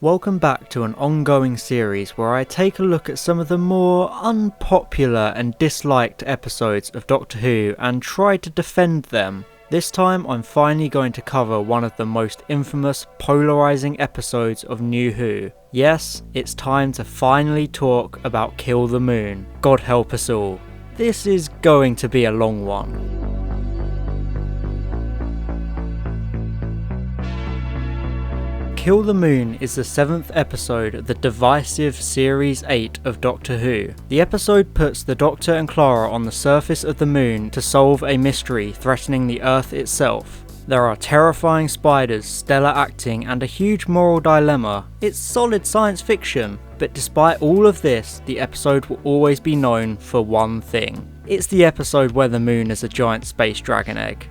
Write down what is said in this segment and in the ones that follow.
Welcome back to an ongoing series where I take a look at some of the more unpopular and disliked episodes of Doctor Who and try to defend them. This time I'm finally going to cover one of the most infamous, polarising episodes of New Who. Yes, it's time to finally talk about Kill the Moon. God help us all. This is going to be a long one. Kill the Moon is the 7th episode of the divisive Series 8 of Doctor Who. The episode puts the Doctor and Clara on the surface of the moon to solve a mystery threatening the Earth itself. There are terrifying spiders, stellar acting, and a huge moral dilemma. It's solid science fiction, but despite all of this, the episode will always be known for one thing. It's the episode where the moon is a giant space dragon egg.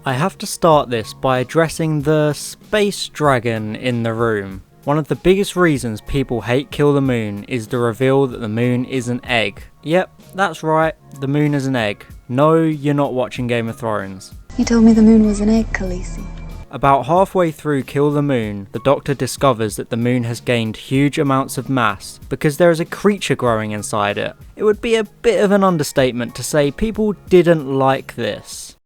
I have to start this by addressing the space dragon in the room. One of the biggest reasons people hate Kill the Moon is the reveal that the moon is an egg. Yep, that's right, the moon is an egg. No, you're not watching Game of Thrones. You told me the moon was an egg, Khaleesi. About halfway through Kill the Moon, the Doctor discovers that the moon has gained huge amounts of mass because there is a creature growing inside it. It would be a bit of an understatement to say people didn't like this.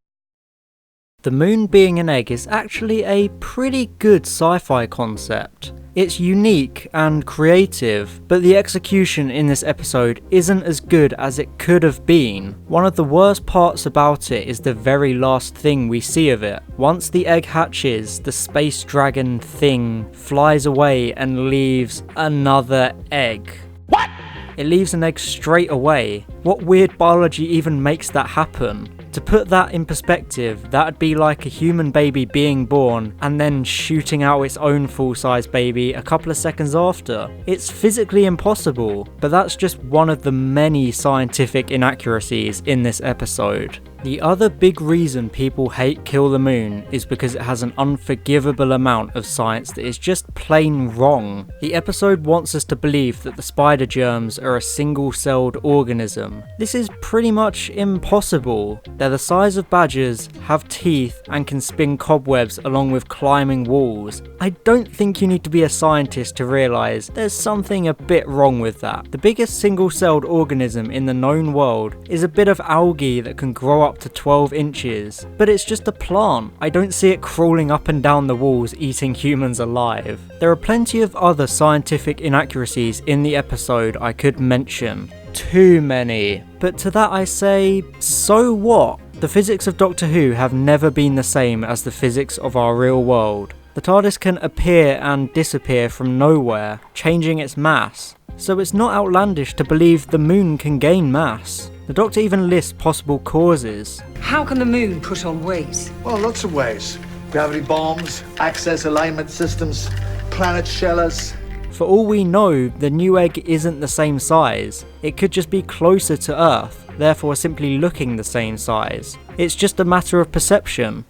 The moon being an egg is actually a pretty good sci-fi concept. It's unique and creative, but the execution in this episode isn't as good as it could have been. One of the worst parts about it is the very last thing we see of it. Once the egg hatches, the space dragon thing flies away and leaves another egg. What? It leaves an egg straight away. What weird biology even makes that happen? To put that in perspective, that'd be like a human baby being born and then shooting out its own full-size baby a couple of seconds after. It's physically impossible, but that's just one of the many scientific inaccuracies in this episode. The other big reason people hate Kill the Moon is because it has an unforgivable amount of science that is just plain wrong. The episode wants us to believe that the spider germs are a single-celled organism. This is pretty much impossible. They're the size of badgers, have teeth, and can spin cobwebs along with climbing walls. I don't think you need to be a scientist to realise there's something a bit wrong with that. The biggest single-celled organism in the known world is a bit of algae that can grow up to 12 inches, but it's just a plant. I don't see it crawling up and down the walls eating humans alive. There are plenty of other scientific inaccuracies in the episode I could mention. Too many. But to that I say, so what? The physics of Doctor Who have never been the same as the physics of our real world. The TARDIS can appear and disappear from nowhere, changing its mass. So it's not outlandish to believe the moon can gain mass. The Doctor even lists possible causes. How can the moon put on weight? Well, lots of ways. Gravity bombs, access alignment systems, planet shellers. For all we know, the new egg isn't the same size. It could just be closer to Earth, therefore simply looking the same size. It's just a matter of perception.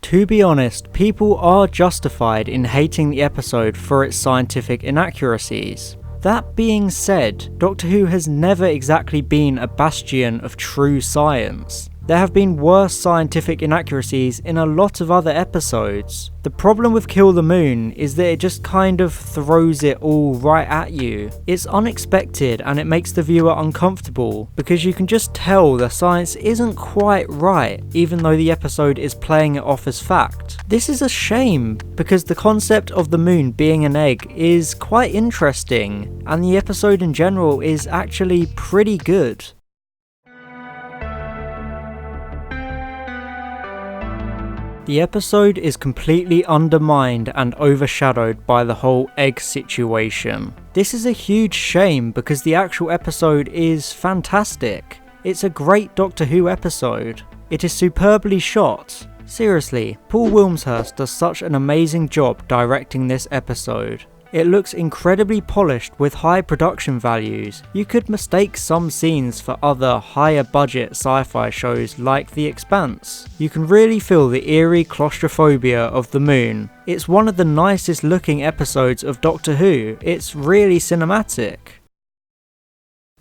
To be honest, people are justified in hating the episode for its scientific inaccuracies. That being said, Doctor Who has never exactly been a bastion of true science. There have been worse scientific inaccuracies in a lot of other episodes. The problem with Kill the Moon is that it just kind of throws it all right at you. It's unexpected and it makes the viewer uncomfortable because you can just tell the science isn't quite right, even though the episode is playing it off as fact. This is a shame because the concept of the moon being an egg is quite interesting and the episode in general is actually pretty good. The episode is completely undermined and overshadowed by the whole egg situation. This is a huge shame because the actual episode is fantastic. It's a great Doctor Who episode. It is superbly shot. Seriously, Paul Wilmshurst does such an amazing job directing this episode. It looks incredibly polished with high production values. You could mistake some scenes for other higher budget sci-fi shows like The Expanse. You can really feel the eerie claustrophobia of the moon. It's one of the nicest looking episodes of Doctor Who. It's really cinematic.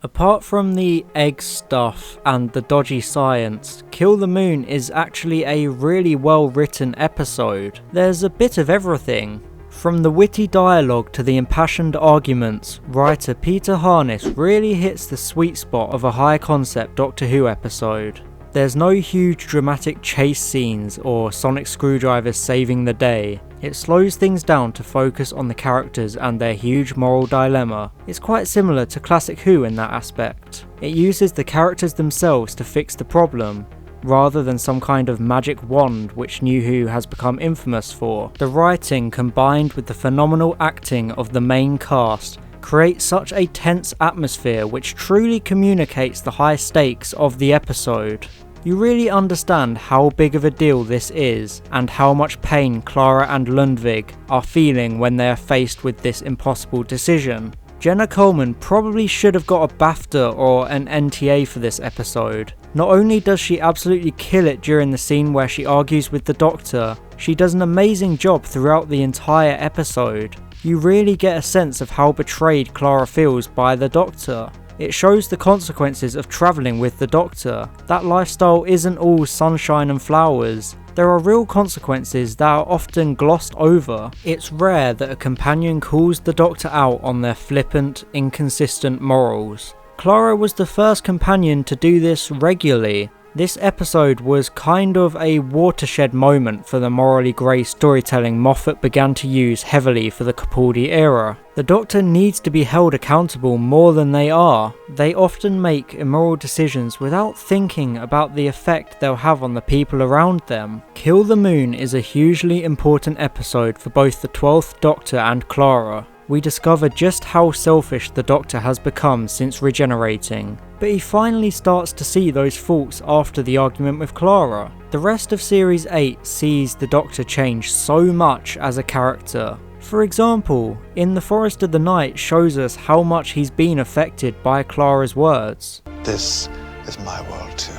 Apart from the egg stuff and the dodgy science, Kill the Moon is actually a really well written episode. There's a bit of everything. From the witty dialogue to the impassioned arguments, writer Peter Harness really hits the sweet spot of a high concept Doctor Who episode. There's no huge dramatic chase scenes or sonic screwdrivers saving the day. It slows things down to focus on the characters and their huge moral dilemma. It's quite similar to classic Who in that aspect. It uses the characters themselves to fix the problem, rather than some kind of magic wand which New Who has become infamous for. The writing combined with the phenomenal acting of the main cast creates such a tense atmosphere which truly communicates the high stakes of the episode. You really understand how big of a deal this is, and how much pain Clara and Lundvig are feeling when they are faced with this impossible decision. Jenna Coleman probably should have got a BAFTA or an NTA for this episode. Not only does she absolutely kill it during the scene where she argues with the Doctor, she does an amazing job throughout the entire episode. You really get a sense of how betrayed Clara feels by the Doctor. It shows the consequences of travelling with the Doctor. That lifestyle isn't all sunshine and flowers. There are real consequences that are often glossed over. It's rare that a companion calls the Doctor out on their flippant, inconsistent morals. Clara was the first companion to do this regularly. This episode was kind of a watershed moment for the morally grey storytelling Moffat began to use heavily for the Capaldi era. The Doctor needs to be held accountable more than they are. They often make immoral decisions without thinking about the effect they'll have on the people around them. Kill the Moon is a hugely important episode for both the 12th Doctor and Clara. We discover just how selfish the Doctor has become since regenerating, but he finally starts to see those faults after the argument with Clara. The rest of Series 8 sees the Doctor change so much as a character. For example, In the Forest of the Night shows us how much he's been affected by Clara's words. This is my world too.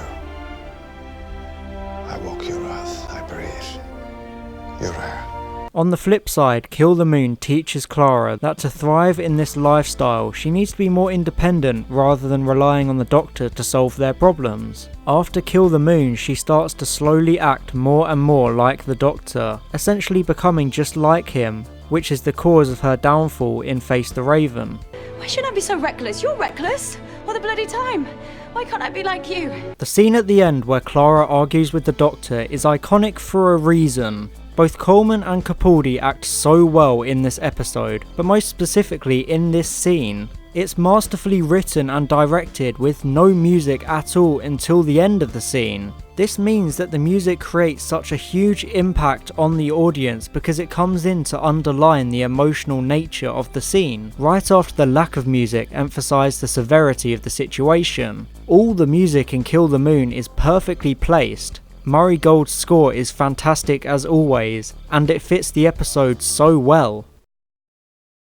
I walk your earth, I breathe your air. On the flip side, Kill the Moon teaches Clara that to thrive in this lifestyle, she needs to be more independent rather than relying on the Doctor to solve their problems. After Kill the Moon, she starts to slowly act more and more like the Doctor, essentially becoming just like him, which is the cause of her downfall in Face the Raven. Why should I be so reckless? You're reckless all the bloody time. Why can't I be like you? The scene at the end where Clara argues with the Doctor is iconic for a reason. Both Coleman and Capaldi act so well in this episode, but most specifically in this scene. It's masterfully written and directed with no music at all until the end of the scene. This means that the music creates such a huge impact on the audience because it comes in to underline the emotional nature of the scene, right after the lack of music emphasised the severity of the situation. All the music in Kill the Moon is perfectly placed. Murray Gold's score is fantastic as always, and it fits the episode so well.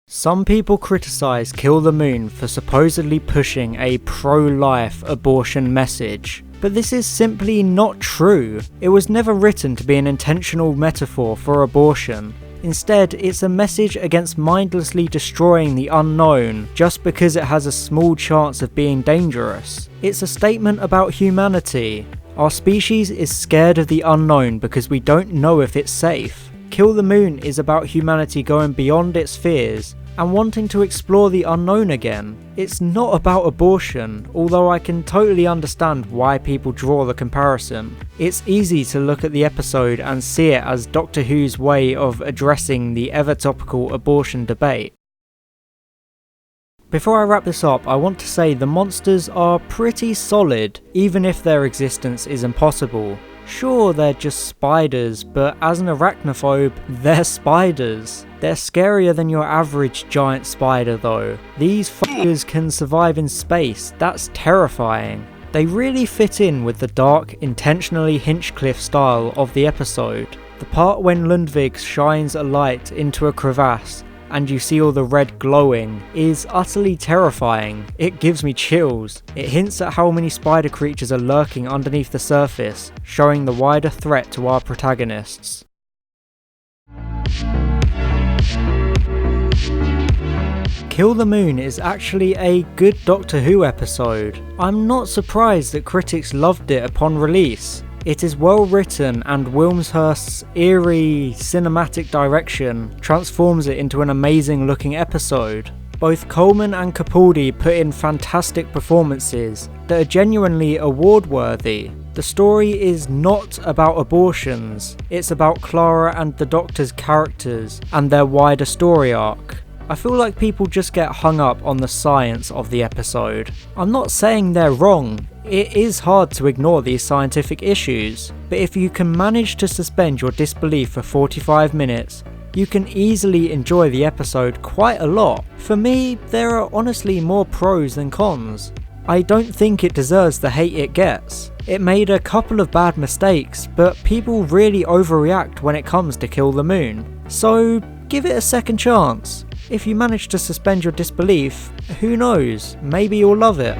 Some people criticise Kill the Moon for supposedly pushing a pro-life abortion message, but this is simply not true. It was never written to be an intentional metaphor for abortion. Instead, it's a message against mindlessly destroying the unknown just because it has a small chance of being dangerous. It's a statement about humanity. Our species is scared of the unknown because we don't know if it's safe. Kill the Moon is about humanity going beyond its fears and wanting to explore the unknown again. It's not about abortion, although I can totally understand why people draw the comparison. It's easy to look at the episode and see it as Doctor Who's way of addressing the ever topical abortion debate. Before I wrap this up, I want to say the monsters are pretty solid, even if their existence is impossible. Sure, they're just spiders, but as an arachnophobe, they're spiders. They're scarier than your average giant spider though. These fuckers can survive in space, that's terrifying. They really fit in with the dark, intentionally Hinchcliffe style of the episode. The part when Lundvig shines a light into a crevasse and you see all the red glowing is utterly terrifying. It gives me chills. It hints at how many spider creatures are lurking underneath the surface, showing the wider threat to our protagonists. Kill the Moon is actually a good Doctor Who episode. I'm not surprised that critics loved it upon release. It is well written, and Wilmshurst's eerie cinematic direction transforms it into an amazing looking episode. Both Coleman and Capaldi put in fantastic performances that are genuinely award-worthy. The story is not about abortions, it's about Clara and the Doctor's characters and their wider story arc. I feel like people just get hung up on the science of the episode. I'm not saying they're wrong, it is hard to ignore these scientific issues, but if you can manage to suspend your disbelief for 45 minutes, you can easily enjoy the episode quite a lot. For me, there are honestly more pros than cons. I don't think it deserves the hate it gets. It made a couple of bad mistakes, but people really overreact when it comes to Kill the Moon. So give it a second chance. If you manage to suspend your disbelief, who knows, maybe you'll love it.